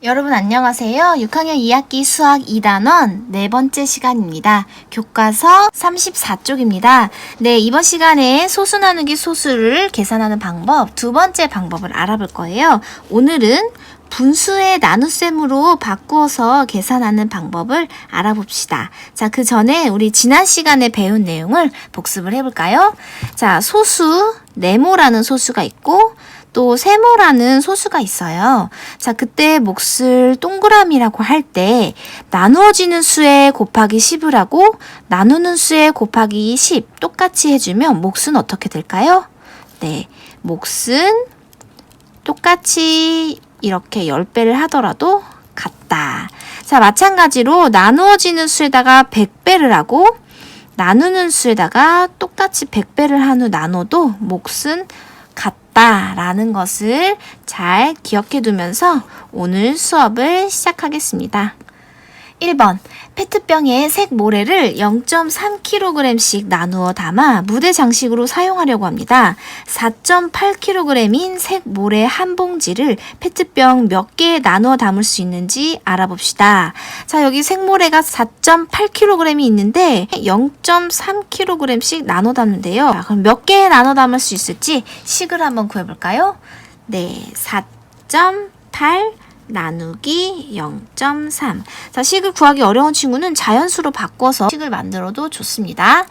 여러분 안녕하세요. 6학년 2학기 수학 2단원 네 번째 시간입니다. 교과서 34쪽입니다. 네, 이번 시간에 소수 나누기 소수를 계산하는 방법, 두 번째 방법을 알아볼 거예요. 오늘은 분수의 나눗셈으로 바꾸어서 계산하는 방법을 알아봅시다. 자, 그 전에 우리 지난 시간에 배운 내용을 복습을 해볼까요? 자, 소수, 네모라는 소수가 있고 또 세모라는 소수가 있어요. 자, 그때 몫을 동그라미라고 할 때 나누어지는 수에 곱하기 10을 하고 나누는 수에 곱하기 10 똑같이 해주면 몫은 어떻게 될까요? 네, 몫은 똑같이 이렇게 10배를 하더라도 같다. 자, 마찬가지로 나누어지는 수에다가 100배를 하고 나누는 수에다가 똑같이 100배를 한 후 나눠도 몫은 같다라는 것을 잘 기억해 두면서 오늘 수업을 시작하겠습니다. 1번, 페트병에 색 모래를 0.3kg씩 나누어 담아 무대 장식으로 사용하려고 합니다. 4.8kg인 색 모래 한 봉지를 페트병 몇 개에 나누어 담을 수 있는지 알아봅시다. 자, 여기 색모래가 4.8kg이 있는데 0.3kg씩 나눠 담는데요. 자, 그럼 몇 개에 나눠 담을 수 있을지 식을 한번 구해볼까요? 네, 4.8 나누기 0.3. 자, 식을 구하기 어려운 친구는 자연수로 바꿔서 식을 만들어도 좋습니다.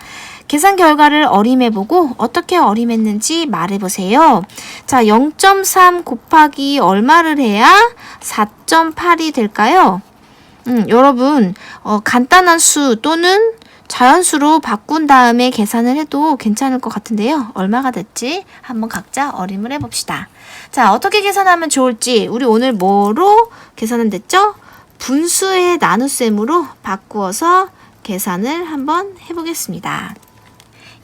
계산 결과를 어림해보고 어떻게 어림했는지 말해보세요. 자, 0.3 곱하기 얼마를 해야 4.8이 될까요? 여러분, 간단한 수 또는 자연수로 바꾼 다음에 계산을 해도 괜찮을 것 같은데요. 얼마가 됐지? 한번 각자 어림을 해봅시다. 자, 어떻게 계산하면 좋을지 우리 오늘 뭐로 계산은 됐죠? 분수의 나눗셈으로 바꾸어서 계산을 한번 해보겠습니다.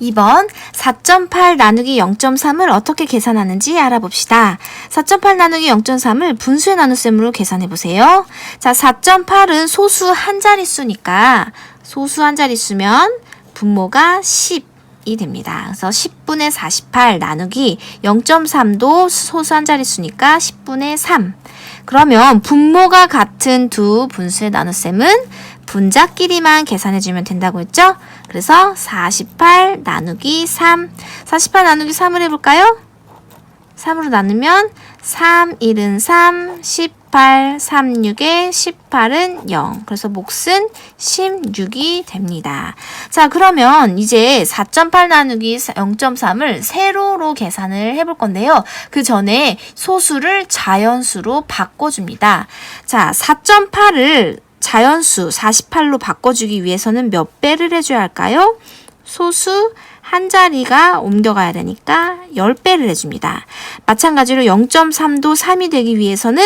2번 4.8 나누기 0.3을 어떻게 계산하는지 알아봅시다. 4.8 나누기 0.3을 분수의 나눗셈으로 계산해보세요. 자, 4.8은 소수 한 자릿수니까 소수 한 자릿수면 분모가 10이 됩니다. 그래서 10분의 48 나누기 0.3도 소수 한 자릿수니까 10분의 3. 그러면 분모가 같은 두 분수의 나눗셈은 분자끼리만 계산해주면 된다고 했죠? 그래서 48 나누기 3. 48 나누기 3을 해볼까요? 3으로 나누면 3, 1은 3, 18, 3, 6에 18은 0. 그래서 몫은 16이 됩니다. 자, 그러면 이제 4.8 나누기 0.3을 세로로 계산을 해볼 건데요. 그 전에 소수를 자연수로 바꿔줍니다. 자, 4.8을 자연수 48로 바꿔주기 위해서는 몇 배를 해줘야 할까요? 소수 한 자리가 옮겨가야 되니까 10배를 해줍니다. 마찬가지로 0.3도 3이 되기 위해서는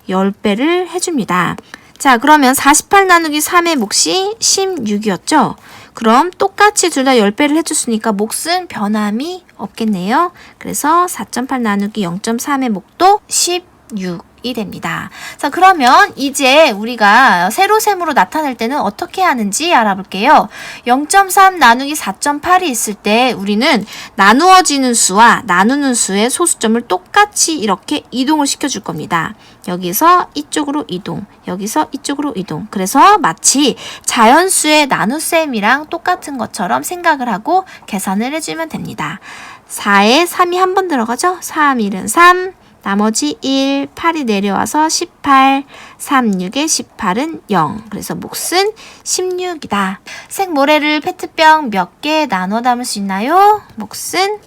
10배를 해줍니다. 자, 그러면 48 나누기 3의 몫이 16이었죠? 그럼 똑같이 둘 다 10배를 해줬으니까 몫은 변함이 없겠네요. 그래서 4.8 나누기 0.3의 몫도 16이 됩니다. 자, 그러면 이제 우리가 세로셈으로 나타낼 때는 어떻게 하는지 알아볼게요. 0.3 나누기 4.8이 있을 때 우리는 나누어지는 수와 나누는 수의 소수점을 똑같이 이렇게 이동을 시켜줄 겁니다. 여기서 이쪽으로 이동, 여기서 이쪽으로 이동. 그래서 마치 자연수의 나눗셈이랑 똑같은 것처럼 생각을 하고 계산을 해주면 됩니다. 4에 3이 한 번 들어가죠? 3, 1은 3. 나머지 1, 8이 내려와서 18, 3, 6에 18은 0. 그래서 몫은 16이다. 색모래를 페트병 몇 개 나눠 담을 수 있나요? 몫은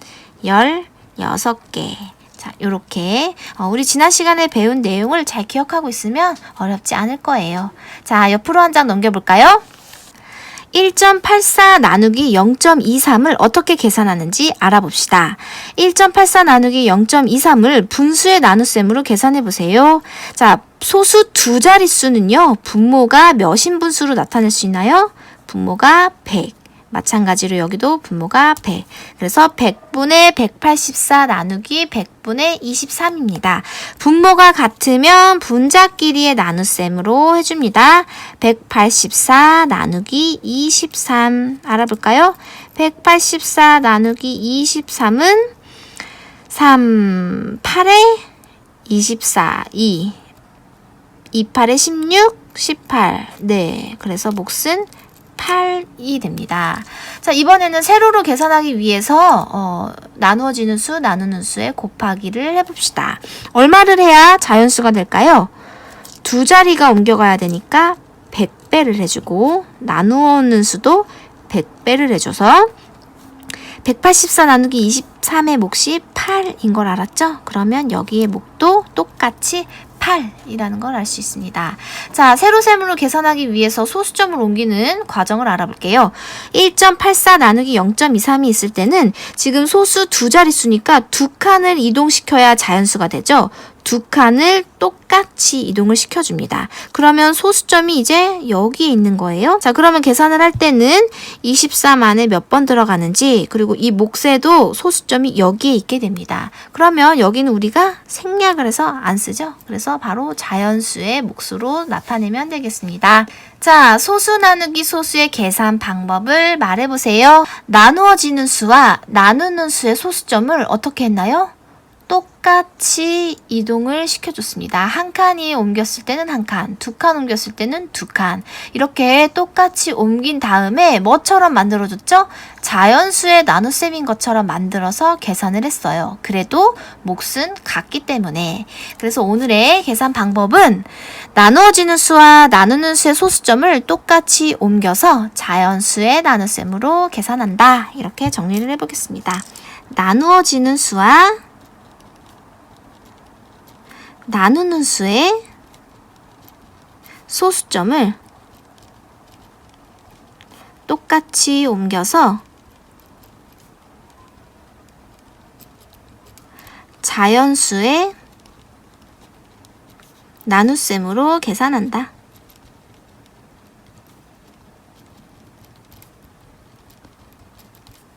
16개. 자, 요렇게 우리 지난 시간에 배운 내용을 잘 기억하고 있으면 어렵지 않을 거예요. 자, 옆으로 한 장 넘겨볼까요? 1.84 나누기 0.23을 어떻게 계산하는지 알아봅시다. 1.84 나누기 0.23을 분수의 나눗셈으로 계산해보세요. 자, 소수 두 자릿수는요, 분모가 몇인 분수로 나타낼 수 있나요? 분모가 100. 마찬가지로 여기도 분모가 100. 그래서 100분의 184 나누기 100분의 23입니다. 분모가 같으면 분자끼리의 나눗셈으로 해줍니다. 184 나누기 23 알아볼까요? 184 나누기 23은 3, 8에 24, 2. 28에 16, 18. 네, 그래서 몫은 8이 됩니다. 자, 이번에는 세로로 계산하기 위해서 나누어지는 수, 나누는 수에 곱하기를 해봅시다. 얼마를 해야 자연수가 될까요? 두 자리가 옮겨가야 되니까 100배를 해주고 나누는 수도 100배를 해줘서 184 나누기 23의 몫이 8인 걸 알았죠? 그러면 여기에 몫도 똑같이 8이라는 걸 알 수 있습니다. 자, 세로세모로 계산하기 위해서 소수점을 옮기는 과정을 알아볼게요. 1.84 나누기 0.23이 있을 때는 지금 소수 두 자릿수니까 두 칸을 이동시켜야 자연수가 되죠. 두 칸을 똑같이 이동을 시켜줍니다. 그러면 소수점이 이제 여기에 있는 거예요. 자, 그러면 계산을 할 때는 23 안에 몇 번 들어가는지, 그리고 이 몫에도 소수점이 여기에 있게 됩니다. 그러면 여기는 우리가 생략을 해서 안 쓰죠. 그래서 바로 자연수의 몫으로 나타내면 되겠습니다. 자, 소수 나누기 소수의 계산 방법을 말해보세요. 나누어지는 수와 나누는 수의 소수점을 어떻게 했나요? 똑같이 이동을 시켜줬습니다. 한 칸이 옮겼을 때는 한 칸, 두 칸 옮겼을 때는 두 칸. 이렇게 똑같이 옮긴 다음에 뭐처럼 만들어줬죠? 자연수의 나눗셈인 것처럼 만들어서 계산을 했어요. 그래도 몫은 같기 때문에. 그래서 오늘의 계산 방법은 나누어지는 수와 나누는 수의 소수점을 똑같이 옮겨서 자연수의 나눗셈으로 계산한다. 이렇게 정리를 해보겠습니다. 나누어지는 수와 나누는 수의 소수점을 똑같이 옮겨서 자연수의 나눗셈으로 계산한다.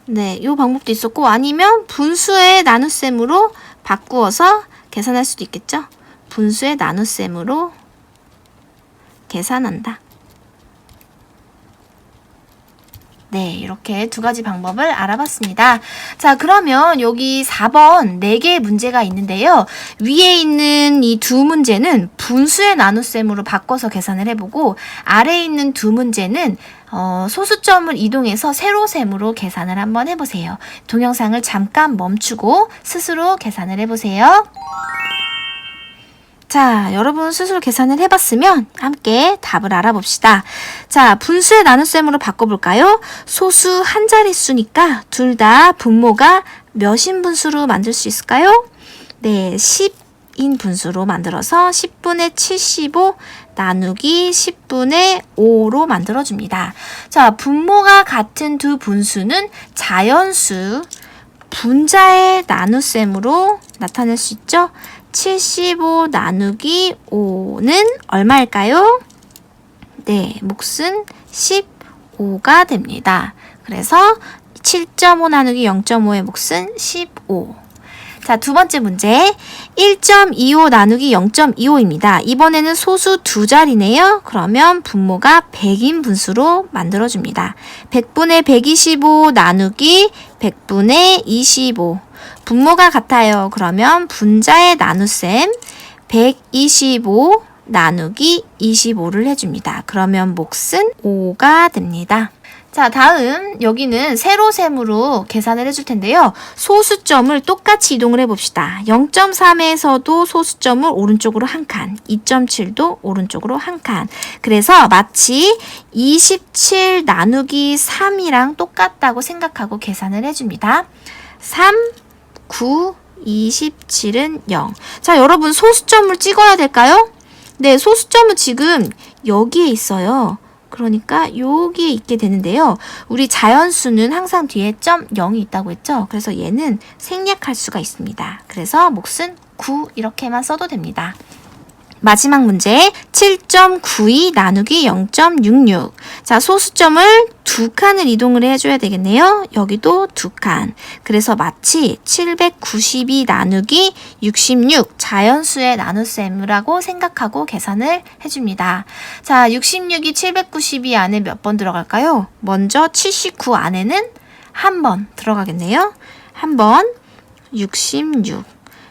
네, 이 방법도 있었고, 아니면 분수의 나눗셈으로 바꾸어서 계산할 수도 있겠죠. 분수의 나눗셈으로 계산한다. 네, 이렇게 두 가지 방법을 알아봤습니다. 자, 그러면 여기 4번 4개의 문제가 있는데요. 위에 있는 이 두 문제는 분수의 나눗셈으로 바꿔서 계산을 해보고, 아래에 있는 두 문제는 소수점을 이동해서 세로셈으로 계산을 한번 해보세요. 동영상을 잠깐 멈추고 스스로 계산을 해보세요. 자, 여러분 스스로 계산을 해봤으면 함께 답을 알아봅시다. 자, 분수의 나눗셈으로 바꿔볼까요? 소수 한 자릿수니까 둘 다 분모가 몇인 분수로 만들 수 있을까요? 네, 10인 분수로 만들어서 10분의 75 나누기 10분의 5로 만들어줍니다. 자, 분모가 같은 두 분수는 자연수, 분자의 나눗셈으로 나타낼 수 있죠? 75 나누기 5는 얼마일까요? 네, 몫은 15가 됩니다. 그래서 7.5 나누기 0.5의 몫은 15. 자, 두 번째 문제. 1.25 나누기 0.25입니다. 이번에는 소수 두 자리네요. 그러면 분모가 100인 분수로 만들어줍니다. 100분의 125 나누기 100분의 25. 분모가 같아요. 그러면 분자의 나눗셈 125 나누기 25를 해줍니다. 그러면 몫은 5가 됩니다. 자, 다음 여기는 세로셈으로 계산을 해줄 텐데요. 소수점을 똑같이 이동을 해봅시다. 0.3에서도 소수점을 오른쪽으로 한 칸, 2.7도 오른쪽으로 한 칸. 그래서 마치 27 나누기 3이랑 똑같다고 생각하고 계산을 해줍니다. 3, 9, 27은 0. 자, 여러분 소수점을 찍어야 될까요? 네, 소수점은 지금 여기에 있어요. 그러니까 여기에 있게 되는데요. 우리 자연수는 항상 뒤에 점 0이 있다고 했죠? 그래서 얘는 생략할 수가 있습니다. 그래서 몫은 9 이렇게만 써도 됩니다. 마지막 문제 7.92 나누기 0.66. 자, 소수점을 두 칸을 이동을 해줘야 되겠네요. 여기도 두 칸. 그래서 마치 792 나누기 66 자연수의 나눗셈이라고 생각하고 계산을 해줍니다. 자, 66이 792 안에 몇 번 들어갈까요? 먼저 79 안에는 한 번 들어가겠네요. 한 번 66.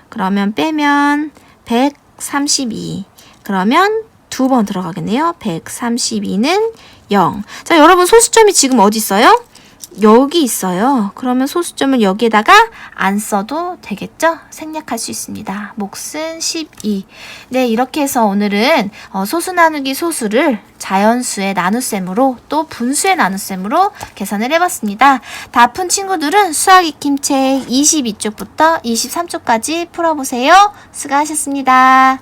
그러면 빼면 132. 그러면 2번 들어가겠네요. 132는 0. 자, 여러분 소수점이 지금 어디 있어요? 여기 있어요. 그러면 소수점을 여기에다가 안 써도 되겠죠? 생략할 수 있습니다. 몫은 12. 네, 이렇게 해서 오늘은 소수 나누기 소수를 자연수의 나눗셈으로 또 분수의 나눗셈으로 계산을 해봤습니다. 다 푼 친구들은 수학 익힘책 22쪽부터 23쪽까지 풀어보세요. 수고하셨습니다.